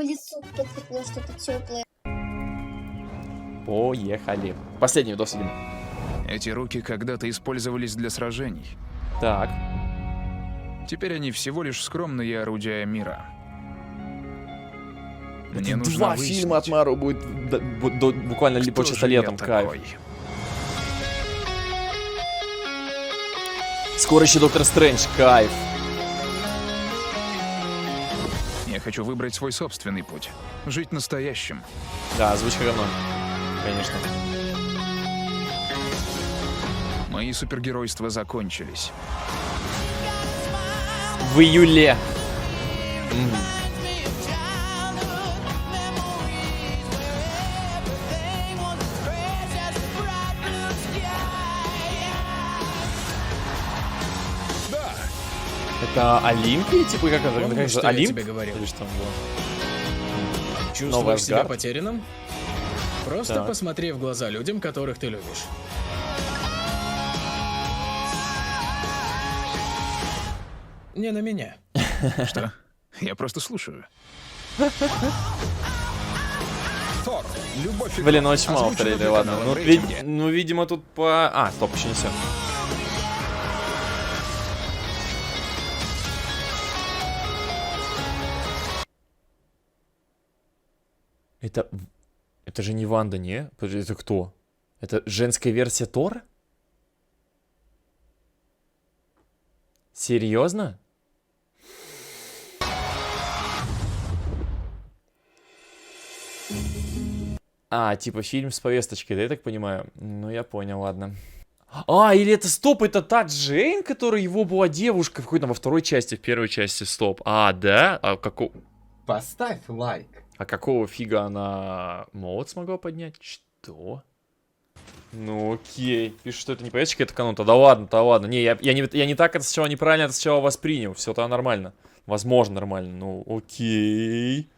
по лицу потекло что-то теплое. Поехали. Последний видос, видимо. Эти руки когда-то использовались для сражений. Так. Теперь они всего лишь скромные орудия мира. Мне Это нужно два выяснить, фильма от Мару будет буквально кто полчаса же я летом. Кайф. такой. Скоро еще Доктор Стрэндж. Кайф. Я хочу выбрать свой собственный путь. Жить настоящим. Да, озвучка говно. Конечно. Мои супергеройства закончились. В июле. Да, Это Олимпия? Типа как это? Помнишь, что я Олимп? тебе говорил? Или что там было? Новый Чувствуешь себя Асгард? потерянным? Просто Так. посмотри в глаза людям, которых ты любишь. Не на меня. что? Я просто слушаю. Тор. Любовь и Блин, ну голод. очень мало в Озвучено трейлере, для ладно. канала Ну, в рейтинге. видимо, тут по... А, стоп, еще не все. Это же не Ванда, не? Подожди, это кто? Это женская версия Тора? Серьезно? А, типа фильм с повесточкой, да, я так понимаю? Ну, я понял, ладно. А, или это, стоп, это та Джейн, которая его была девушкой в какой-то во второй части, в первой части, стоп. А, да? А Поставь лайк. А какого фига она молот смогла поднять? Что? Ну окей. Пишут, что это не повесточка, это канон. Тогда ладно, тогда ладно. Не, я не так это сначала неправильно это сначала воспринял. Все, тогда нормально. Возможно, нормально. Ну окей.